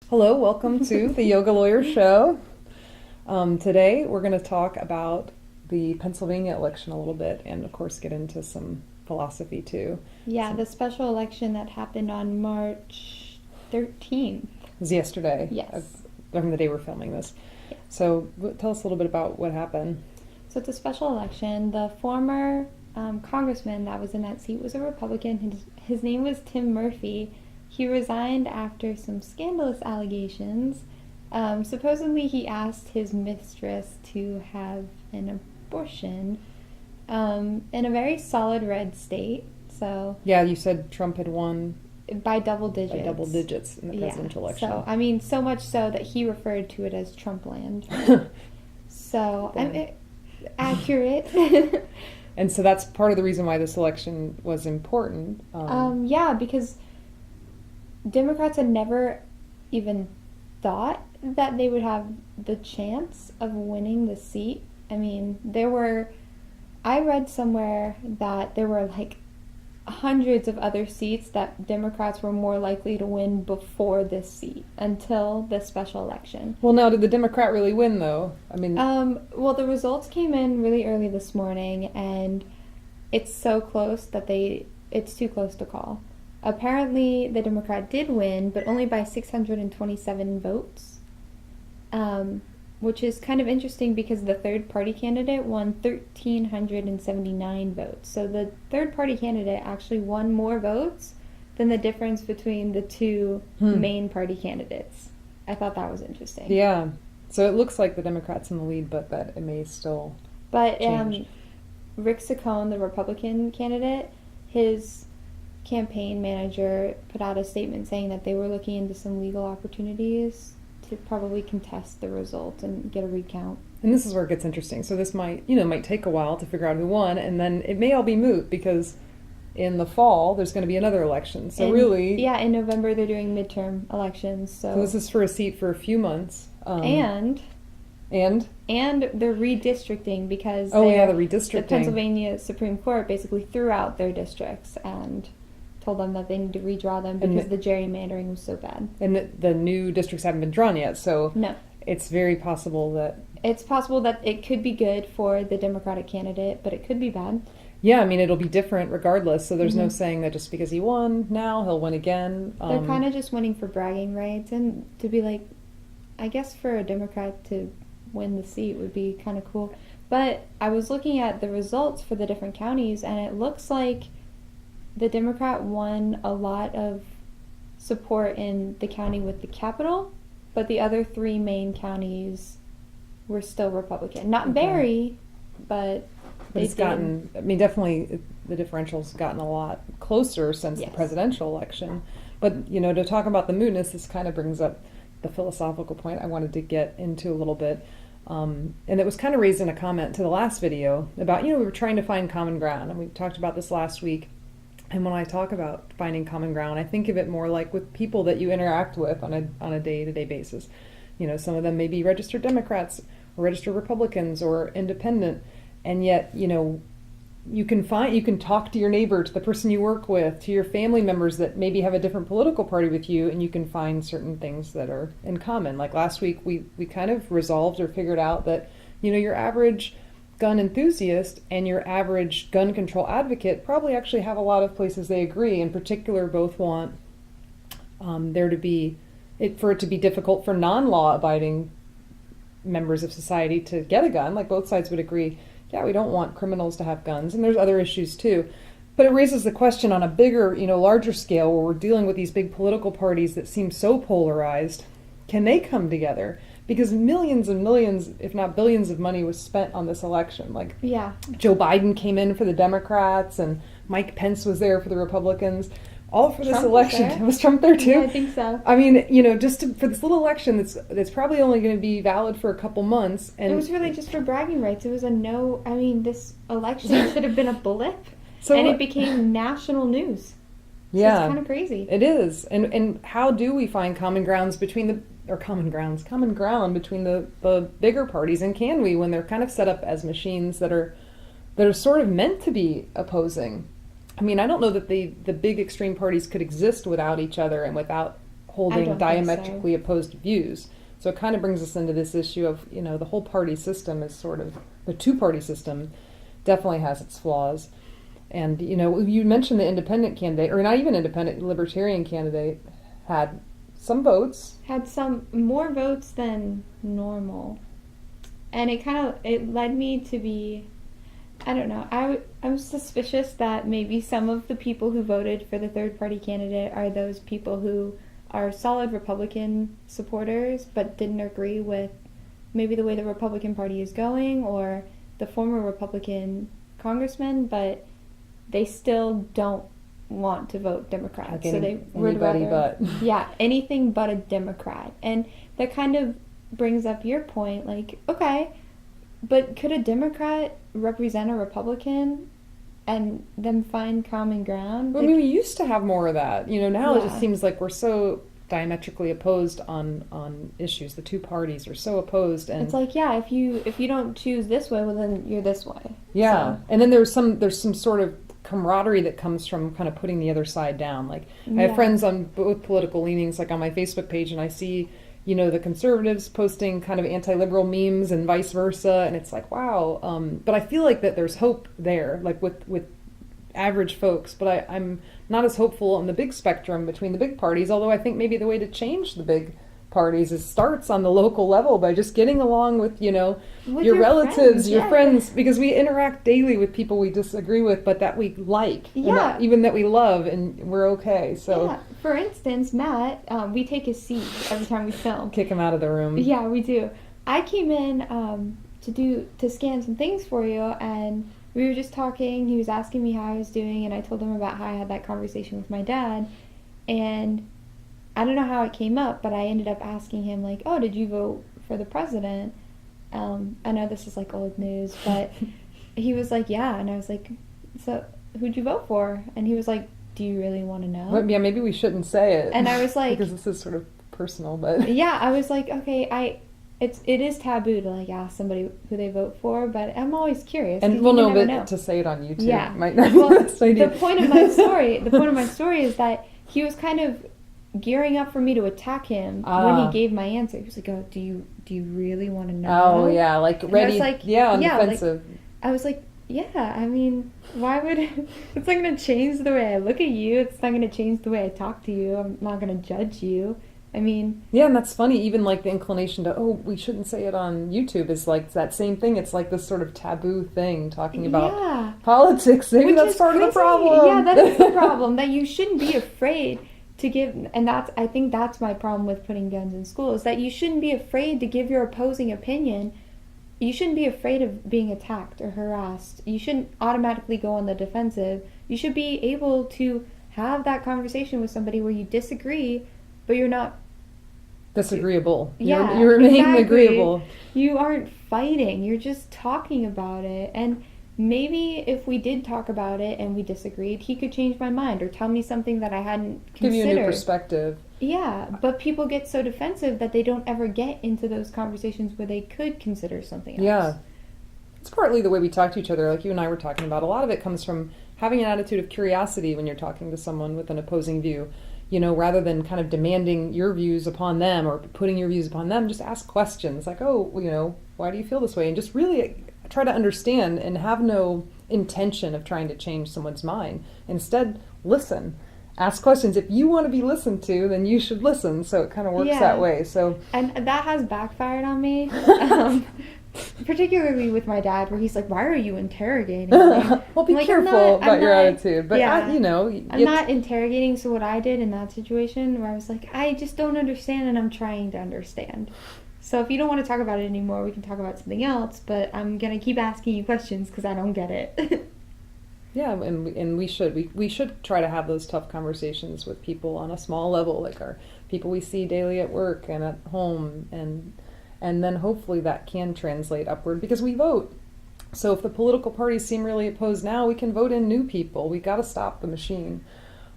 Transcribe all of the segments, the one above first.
Hello, welcome to the Yoga Lawyer Show. Today we're going to talk about the Pennsylvania election a little bit and, of course, get into some philosophy too. Yeah, the special election that happened on March 13th. It was yesterday. Yes. From the day we're filming this. Yes. So tell us a little bit about what happened. So it's a special election. The former congressman that was in that seat was a Republican. His name was Tim Murphy. He resigned after some scandalous allegations. Supposedly he asked his mistress to have an abortion in a very solid red state. So Yeah, you said Trump had won by double digits. by double digits in the presidential election. So, I mean, so much so that he referred to it as Trumpland. So, accurate. And so that's part of the reason why this election was important. Yeah, because Democrats had never even thought that they would have the chance of winning the seat. I mean, I read somewhere that there were like hundreds of other seats that Democrats were more likely to win before this seat until the special election. Well, now, did the Democrat really win, though? I mean, well, the results came in really early this morning, and it's so close that it's too close to call. Apparently, the Democrat did win, but only by 627 votes, which is kind of interesting because the third-party candidate won 1,379 votes. So the third-party candidate actually won more votes than the difference between the two main party candidates. I thought that was interesting. Yeah. So it looks like the Democrats in the lead, but that it may still change. Rick Saccone, the Republican candidate, his campaign manager put out a statement saying that they were looking into some legal opportunities to probably contest the result and get a recount. And this is where it gets interesting. So this might take a while to figure out who won, and then it may all be moot because in the fall there's going to be another election. So in November they're doing midterm elections. So this is for a seat for a few months. And they're redistricting because the redistricting. The Pennsylvania Supreme Court basically threw out their districts and told them that they need to redraw them because the gerrymandering was so bad. And the new districts haven't been drawn yet, so no. It's very possible that... It's possible that it could be good for the Democratic candidate, but it could be bad. Yeah, I mean, it'll be different regardless, so there's no saying that just because he won now, he'll win again. They're kind of just winning for bragging rights, and to be like, I guess for a Democrat to win the seat would be kind of cool. But I was looking at the results for the different counties, and it looks like the Democrat won a lot of support in the county with the capital, but the other three main counties were still Republican. Not very, but it's gotten, I mean, definitely the differential's gotten a lot closer since the presidential election. But, to talk about the mootness, this kind of brings up the philosophical point I wanted to get into a little bit. And it was kind of raised in a comment to the last video about, we were trying to find common ground, and we talked about this last week. And when I talk about finding common ground, I think of it more like with people that you interact with on a day-to-day basis. Some of them may be registered Democrats or registered Republicans or independent, and yet, you can talk to your neighbor, to the person you work with, to your family members that maybe have a different political party with you, and you can find certain things that are in common. Like last week, we kind of resolved or figured out that, your average gun enthusiast and your average gun control advocate probably actually have a lot of places they agree. In particular, both want for it to be difficult for non-law abiding members of society to get a gun. Like both sides would agree, yeah, we don't want criminals to have guns, and there's other issues too. But it raises the question on a bigger, larger scale where we're dealing with these big political parties that seem so polarized. Can they come together? Because millions and millions, if not billions of money was spent on this election. Like, Joe Biden came in for the Democrats and Mike Pence was there for the Republicans. All for this election. Was Trump there too? Yeah, I think so. I mean, just for this little election that's probably only going to be valid for a couple months. And it was really just for bragging rights. It was this election should have been a blip. It became national news. So it's kind of crazy. It is. And how do we find common ground between the bigger parties, and can we, when they're kind of set up as machines that are sort of meant to be opposing? I mean, I don't know that the big extreme parties could exist without each other and without holding don't think diametrically opposed views. So it kind of brings us into this issue of, the whole party system is sort of, the two-party system definitely has its flaws. And, you mentioned the independent candidate, or not even independent, libertarian candidate had some votes. Had some more votes than normal. And it led me to be, I don't know, I'm suspicious that maybe some of the people who voted for the third party candidate are those people who are solid Republican supporters but didn't agree with maybe the way the Republican Party is going or the former Republican congressman, but they still don't want to vote Democrat. Like so they would rather, but. Yeah, anything but a Democrat. And that kind of brings up your point, like, okay, but could a Democrat represent a Republican and them find common ground? Well, we used to have more of that. Now it just seems like we're so diametrically opposed on issues. The two parties are so opposed, and it's like, yeah, if you don't choose this way, well, then you're this way. Yeah, so. And then there's some sort of camaraderie that comes from kind of putting the other side down. Like I have friends on both political leanings, like on my Facebook page, and I see the conservatives posting kind of anti-liberal memes and vice versa, and it's like, wow. But I feel like that there's hope there, like with average folks, but I'm not as hopeful on the big spectrum between the big parties, although I think maybe the way to change the big parties starts on the local level by just getting along with, your relatives, friends, your friends, because we interact daily with people we disagree with, but that we like, even that we love, and we're okay. So, yeah. For instance, Matt, we take his seat every time we film. Kick him out of the room. Yeah, we do. I came in to scan some things for you, and we were just talking. He was asking me how I was doing, and I told him about how I had that conversation with my dad, and I don't know how it came up, but I ended up asking him, like, oh, did you vote for the president? I know this is like old news, but he was like, yeah. And I was like, so who'd you vote for? And he was like, do you really want to know? Well, yeah, maybe we shouldn't say it. And I was like, because this is sort of personal, but yeah, I was like, okay, it is taboo to like ask somebody who they vote for, but I'm always curious. And we'll know. To say it on YouTube might not be the best idea. The point of my story is that he was kind of gearing up for me to attack him when he gave my answer. He was like, oh, do you really want to know? Oh, yeah, like ready. I was like, on defensive. Like, I was like, yeah, I mean, why would it's not going to change the way I look at you. It's not going to change the way I talk to you. I'm not going to judge you. I mean... Yeah, and that's funny. Even like the inclination to, we shouldn't say it on YouTube is like that same thing. It's like this sort of taboo thing talking about politics. Maybe that's part of the problem. Yeah, that is the problem. That you shouldn't be afraid to give, and I think that's my problem with putting guns in school, is that you shouldn't be afraid to give your opposing opinion. You shouldn't be afraid of being attacked or harassed. You shouldn't automatically go on the defensive. You should be able to have that conversation with somebody where you disagree, but you're not disagreeable. Yeah, you remain exactly. agreeable. You aren't fighting. You're just talking about it. And maybe if we did talk about it and we disagreed, he could change my mind or tell me something that I hadn't considered. Give you a new perspective. Yeah, but people get so defensive that they don't ever get into those conversations where they could consider something else. Yeah. It's partly the way we talk to each other, like you and I were talking about. A lot of it comes from having an attitude of curiosity when you're talking to someone with an opposing view. Rather than kind of demanding your views upon them or putting your views upon them, just ask questions like, why do you feel this way? And just really try to understand and have no intention of trying to change someone's mind. Instead, listen. Ask questions. If you want to be listened to, then you should listen. So it kind of works that way. So, and that has backfired on me, particularly with my dad, where he's like, "Why are you interrogating me?" Well, be careful about your attitude. But I'm not interrogating. So what I did in that situation, where I was like, I just don't understand, and I'm trying to understand. So if you don't want to talk about it anymore, we can talk about something else. But I'm gonna keep asking you questions because I don't get it. Yeah, and we should try to have those tough conversations with people on a small level, like our people we see daily at work and at home, and then hopefully that can translate upward because we vote. So if the political parties seem really opposed now, we can vote in new people. We got to stop the machine.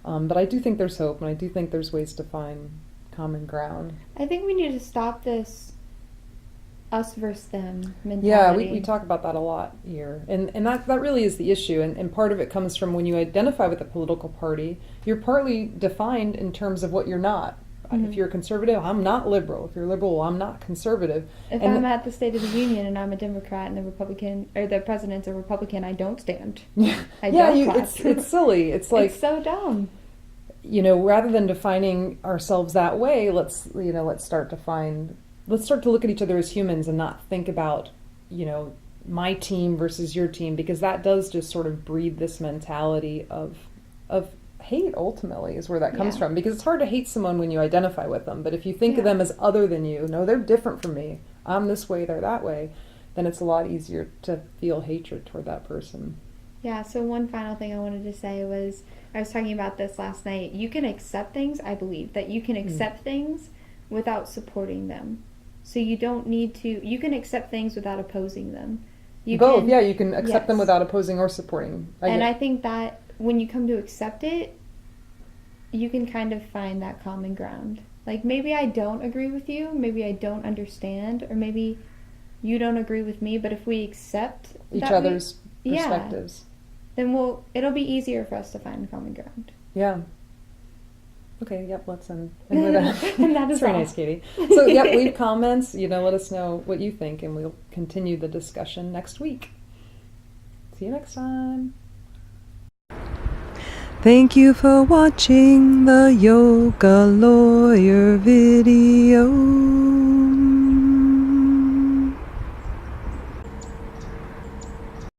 But I do think there's hope, and I do think there's ways to find common ground. I think we need to stop this us versus them mentality. Yeah, we talk about that a lot here. And that really is the issue. And part of it comes from when you identify with a political party, you're partly defined in terms of what you're not. If you're conservative, I'm not liberal. If you're liberal, I'm not conservative. If And I'm at the State of the Union and I'm a Democrat and the Republican or the president's a Republican, I don't stand. I don't clap. it's silly. It's like, it's so dumb. rather than defining ourselves that way, let's start to look at each other as humans and not think about, my team versus your team, because that does just sort of breed this mentality of hate. Ultimately is where that comes from, because it's hard to hate someone when you identify with them, but if you think of them as other than you, no, they're different from me, I'm this way, they're that way, then it's a lot easier to feel hatred toward that person. Yeah, so one final thing I wanted to say was, I was talking about this last night. You can accept things, I believe, that you can accept things without supporting them. So you don't need to, you can accept things without opposing them. You can accept them without opposing or supporting. I think that when you come to accept it, you can kind of find that common ground. Like, maybe I don't agree with you, maybe I don't understand, or maybe you don't agree with me, but if we accept each other's perspectives, then it'll be easier for us to find common ground. Yeah. Okay, yep, let's end with that. And that is very all. nice, Katie. So, yep, leave comments, let us know what you think, and we'll continue the discussion next week. See you next time. Thank you for watching the Yoga Lawyer video.